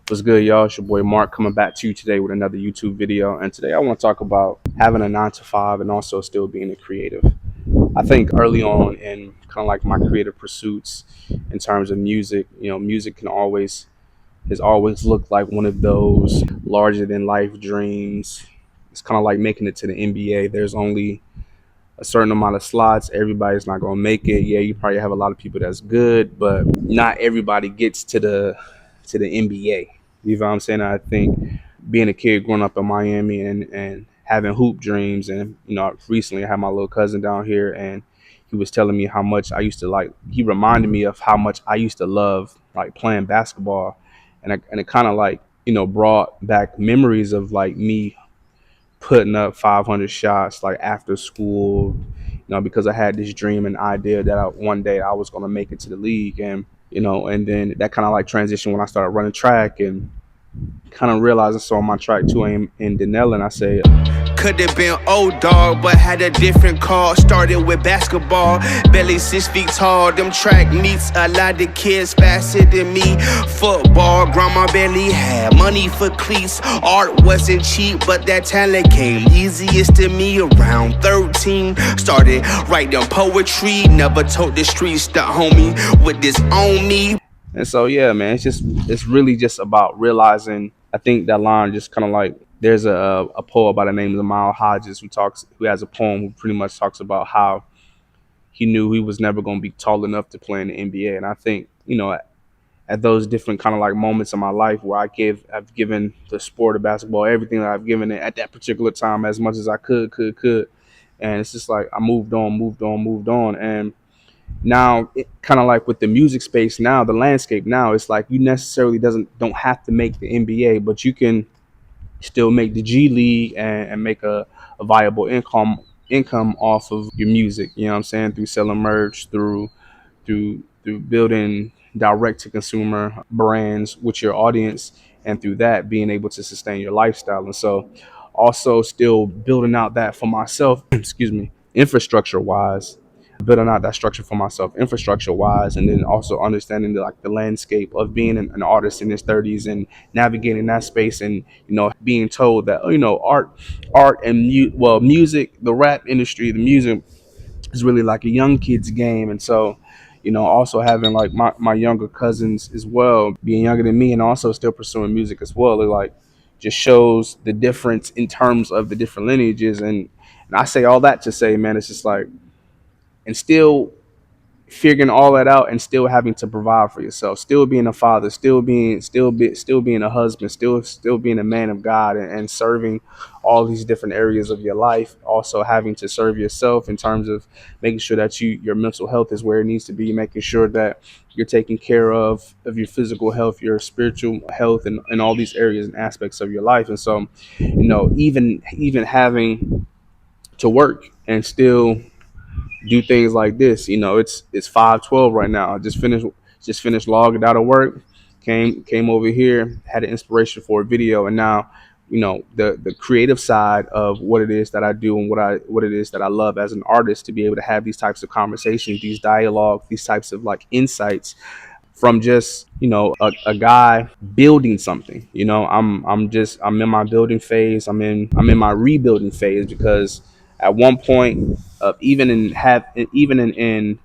What's good, y'all? It's your boy Mark coming back to you today with another YouTube video. And today I want to talk about having a 9 to 5 and also still being a creative. I think early on in kind of like my creative pursuits in terms of music, music has always looked like one of those larger than life dreams. It's kind of like making it to the NBA. There's only a certain amount of slots. Everybody's not going to make it. Yeah, you probably have a lot of people that's good, but not everybody gets to the NBA. You know what I'm saying? I think being a kid growing up in Miami and having hoop dreams, and recently I had my little cousin down here, and he was telling me how much I used to like. He reminded me of how much I used to love like playing basketball, and it kind of like brought back memories of like me putting up 500 shots like after school, because I had this dream and idea that one day I was going to make it to the league. And then that kind of like transition when I started running track and kind of realized I saw my track too in Denell, and I said, could have been old dog, but had a different call. Started with basketball, barely 6 feet tall. Them track meets a lot of kids faster than me. Football, grandma barely had money for cleats. Art wasn't cheap, but that talent came easiest to me around 13. Started writing poetry, never told the streets the homie would disown me. And so yeah, man, it's really just about realizing. I think that line just kind of like there's a poet by the name of Miles Hodges who has a poem who pretty much talks about how he knew he was never going to be tall enough to play in the NBA. And I think at those different kind of like moments in my life where I've given the sport of basketball everything that I've given it at that particular time as much as I could, and it's just like I moved on, and now it kind of like with the music space now, the landscape now, it's like you necessarily don't have to make the NBA, but you can still make the G League and make a viable income off of your music. You know what I'm saying? Through selling merch, through building direct to consumer brands with your audience, and through that being able to sustain your lifestyle. And so also still building out that for myself, excuse me, infrastructure wise, building out that structure for myself infrastructure wise, and then also understanding the landscape of being an artist in his 30s and navigating that space, and being told that art and music, the rap industry, the music is really like a young kid's game. And so also having like my younger cousins as well being younger than me and also still pursuing music as well, it like just shows the difference in terms of the different lineages. And I say all that to say, man, it's just like, and still figuring all that out and still having to provide for yourself, still being a father, still being a husband, still being a man of God, and serving all these different areas of your life. Also having to serve yourself in terms of making sure that your mental health is where it needs to be, making sure that you're taking care of your physical health, your spiritual health, and all these areas and aspects of your life. And so, even having to work and still do things like this. It's 5:12 right now. I just finished logging out of work, came over here, had an inspiration for a video, and now the creative side of what it is that I do and what it is that I love as an artist, to be able to have these types of conversations, these dialogue, these types of like insights from just a guy building something. I'm in my building phase. I'm in my rebuilding phase, because at one point of even in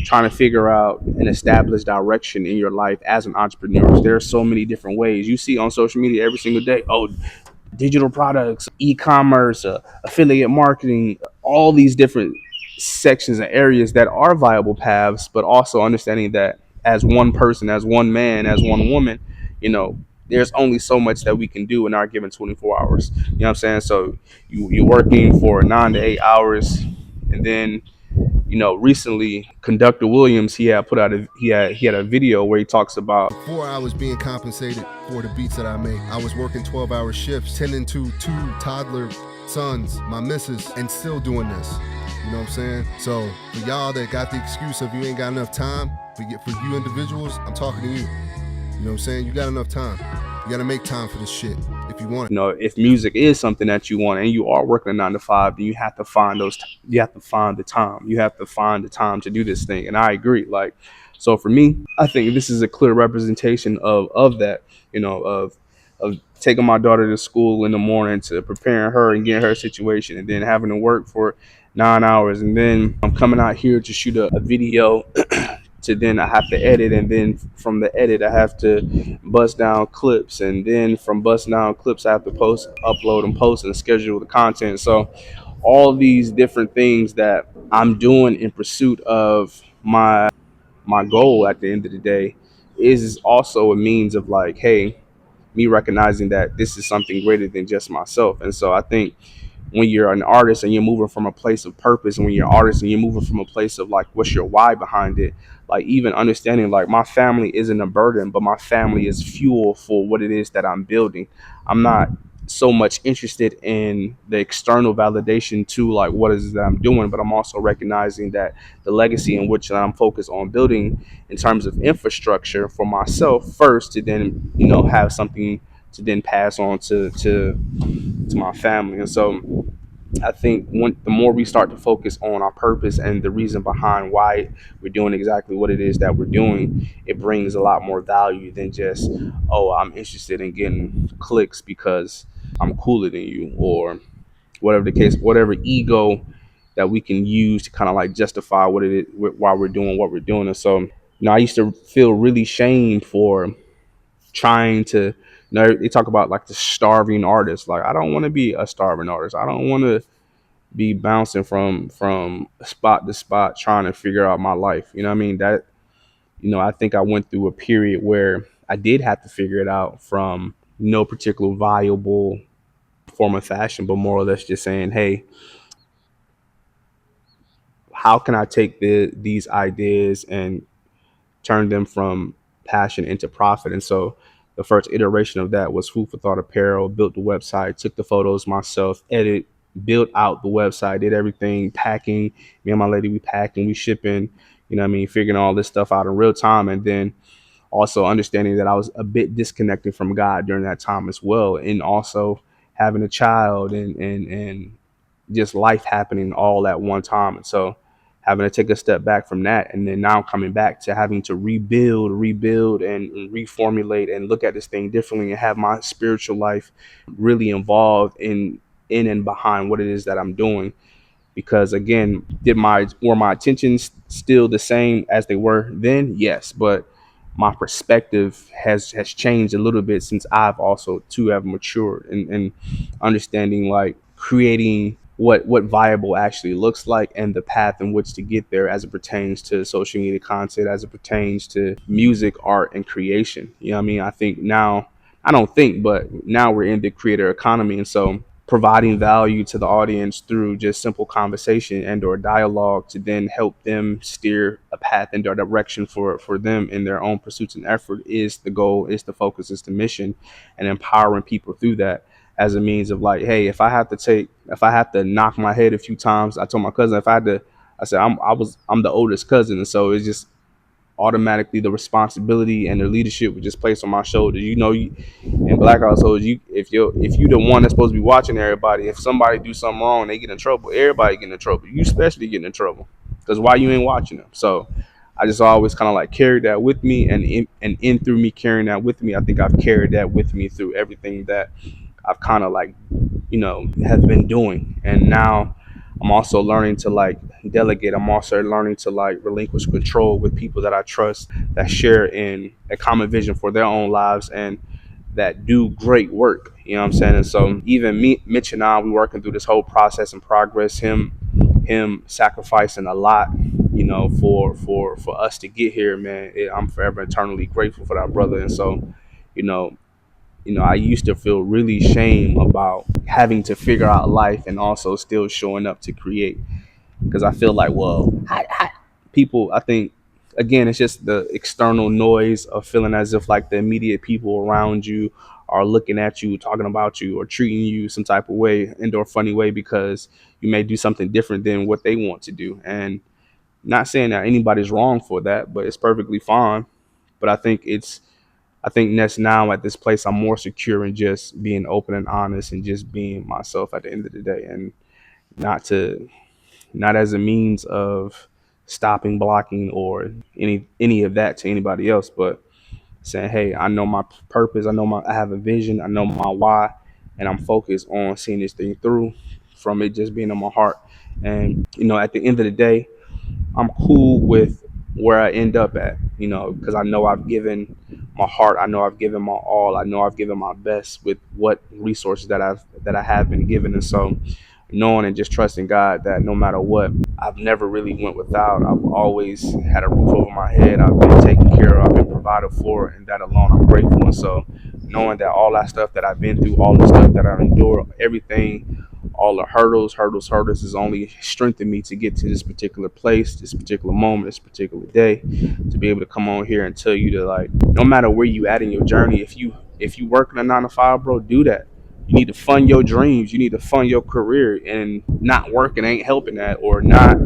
trying to figure out an established direction in your life as an entrepreneur, there are so many different ways you see on social media every single day. Oh, digital products, e-commerce, affiliate marketing, all these different sections and areas that are viable paths, but also understanding that as one person, as one man, as one woman, there's only so much that we can do in our given 24 hours. You know what I'm saying? So you're working for 9 to 8 hours, and then recently Conductor Williams, he had a video where he talks about before I was being compensated for the beats that I make. I was working 12-hour shifts, tending to 2 toddler sons, my missus, and still doing this. You know what I'm saying? So for y'all that got the excuse of you ain't got enough time, for you individuals, I'm talking to you. You know what I'm saying? You got enough time. You got to make time for this shit if you want it. if music is something that you want and you are working a 9 to 5, then you have to find you have to find the time. You have to find the time to do this thing. And I agree. Like, So for me, I think this is a clear representation of that, of taking my daughter to school in the morning, to preparing her and getting her situation, and then having to work for 9 hours, and then I'm coming out here to shoot a video to then I have to edit, and then from the edit I have to bust down clips, and then from busting down clips I have to post, upload, and post and schedule the content. So all these different things that I'm doing in pursuit of my goal at the end of the day is also a means of like, hey, me recognizing that this is something greater than just myself. And so I think when you're an artist and you're moving from a place of purpose, and when you're an artist and you're moving from a place of like, what's your why behind it, like even understanding like my family isn't a burden, but my family is fuel for what it is that I'm building. I'm not so much interested in the external validation to like what is that I'm doing, but I'm also recognizing that the legacy in which I'm focused on building in terms of infrastructure for myself first, to then have something to then pass on to my family. And so I think the more we start to focus on our purpose and the reason behind why we're doing exactly what it is that we're doing, it brings a lot more value than just, oh, I'm interested in getting clicks because I'm cooler than you, or whatever the case, whatever ego that we can use to kind of like justify what it is, why we're doing what we're doing. And so, I used to feel really shamed for trying to, they talk about like the starving artist. Like, I don't want to be a starving artist. I don't want to be bouncing from spot to spot trying to figure out my life. You know what I mean? That, I think I went through a period where I did have to figure it out from no particular viable form of fashion, but more or less just saying, hey, how can I take these ideas and turn them from passion into profit? And so the first iteration of that was Food for Thought Apparel. Built the website, took the photos myself, edit, built out the website, did everything, packing. Me and my lady, we packing, we shipping, figuring all this stuff out in real time. And then also understanding that I was a bit disconnected from God during that time as well. And also having a child, and just life happening all at one time. And so having to take a step back from that, and then now coming back to having to rebuild and reformulate and look at this thing differently, and have my spiritual life really involved in and behind what it is that I'm doing. Because again, were my intentions still the same as they were then? Yes, but my perspective has changed a little bit since I've also too have matured, and understanding like creating what viable actually looks like, and the path in which to get there as it pertains to social media content, as it pertains to music, art, and creation. You know what I mean? I think now, I don't think, but now we're in the creator economy. And so providing value to the audience through just simple conversation and or dialogue to then help them steer a path and a direction for them in their own pursuits and effort is the goal, is the focus, is the mission. And empowering people through that as a means of like, hey, if I have to knock my head a few times, I told my cousin, if I had to, I said, I'm the oldest cousin. And so it's just automatically the responsibility and the leadership was just placed on my shoulders. In black households, if you the one that's supposed to be watching everybody, if somebody do something wrong, they get in trouble. Everybody get in trouble. You especially get in trouble, because why you ain't watching them? So I just always kind of like carried that with me, and in through me carrying that with me, I think I've carried that with me through everything that I've kind of like, have been doing. And now I'm also learning to like delegate. I'm also learning to like relinquish control with people that I trust, that share in a common vision for their own lives, and that do great work. You know what I'm saying? And so even me, Mitch and I, we working through this whole process and progress. Him sacrificing a lot, for us to get here, man. I'm forever eternally grateful for that brother. And so, you know, I used to feel really shame about having to figure out life and also still showing up to create, because I feel like, well, people, I think, again, it's just the external noise of feeling as if like the immediate people around you are looking at you, talking about you, or treating you some type of way, and or funny way, because you may do something different than what they want to do. And not saying that anybody's wrong for that, but it's perfectly fine. But I think that's now at this place, I'm more secure in just being open and honest and just being myself at the end of the day, and not to not as a means of stopping, blocking, or any of that to anybody else, but saying, hey, I know my purpose, I have a vision, I know my why, and I'm focused on seeing this thing through from it just being in my heart. And at the end of the day, I'm cool with where I end up at, because I know I've given my heart, I know I've given my all, I know I've given my best with what resources that I have been given. And so knowing and just trusting God that no matter what, I've never really went without. I've always had a roof over my head. I've been taken care of. I've been provided for, and that alone I'm grateful. And so knowing that all that stuff that I've been through, all the stuff that I've endured, everything, all the hurdles has only strengthened me to get to this particular place, this particular moment, this particular day, to be able to come on here and tell you that, like, no matter where you at in your journey, if you work in a 9 to 5, bro, do that. You need to fund your dreams. You need to fund your career, and not working ain't helping that, or not,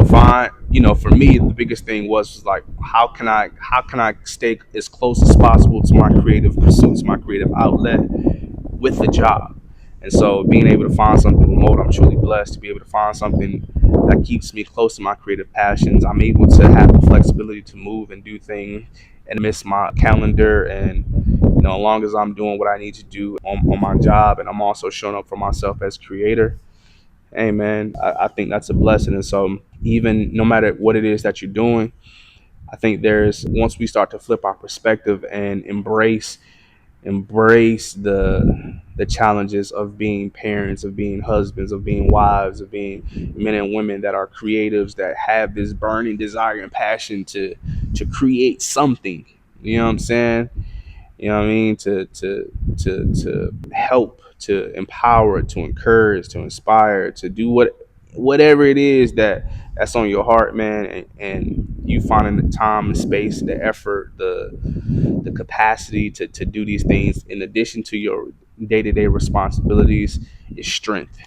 find, for me, the biggest thing was like, how can I stay as close as possible to my creative pursuits, my creative outlet with the job. And so being able to find something remote, I'm truly blessed to be able to find something that keeps me close to my creative passions. I'm able to have the flexibility to move and do things and miss my calendar. And, as long as I'm doing what I need to do on my job, and I'm also showing up for myself as creator, hey man, I think that's a blessing. And so even no matter what it is that you're doing, I think once we start to flip our perspective and embrace the challenges of being parents, of being husbands, of being wives, of being men and women that are creatives, that have this burning desire and passion to create something. You know what I'm saying? You know what I mean? To help, to empower, to encourage, to inspire, to do whatever it is that's on your heart, man, and you finding the time, the space, the effort, the capacity to do these things in addition to your day-to-day responsibilities is strength.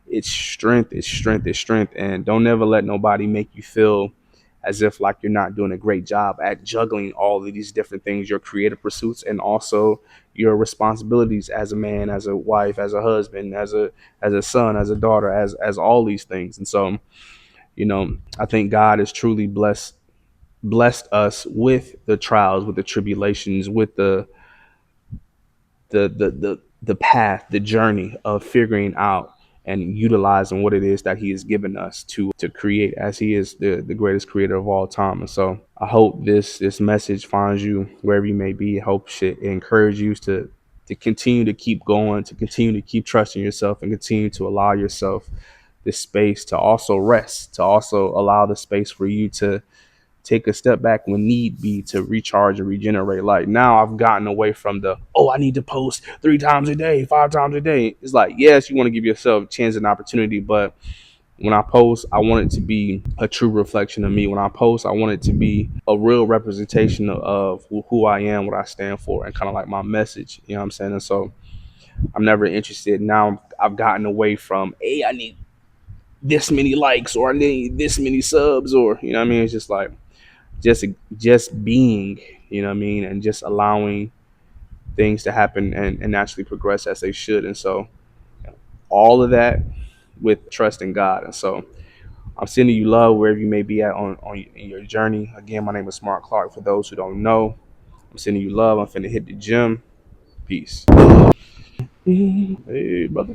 It's strength, it's strength, it's strength. And don't ever let nobody make you feel as if like you're not doing a great job at juggling all of these different things, your creative pursuits and also your responsibilities as a man, as a wife, as a husband, as a son, as a daughter, as all these things. And so, I think God has truly blessed us with the trials, with the tribulations, with the path, the journey of figuring out and utilizing what it is that he has given us to create, as he is the greatest creator of all time. And so I hope this message finds you wherever you may be. I hope it encourages you to continue to keep going, to continue to keep trusting yourself, and continue to allow yourself this space to also rest, to also allow the space for you to take a step back when need be, to recharge and regenerate. Like, now I've gotten away from I need to post 3 times a day, 5 times a day. It's like, yes, you want to give yourself a chance and opportunity, but when I post, I want it to be a true reflection of me. When I post, I want it to be a real representation of who I am, what I stand for, and kind of like my message. You know what I'm saying? And so I'm never interested. Now I've gotten away from, hey, I need this many likes, or I need this many subs, or, you know what I mean? It's just like, just being, you know what I mean, and just allowing things to happen and naturally progress as they should. And so all of that with trust in God. And so I'm sending you love wherever you may be at on in your journey. Again, my name is Smart Clark. For those who don't know, I'm sending you love. I'm finna hit the gym. Peace. Hey, brother.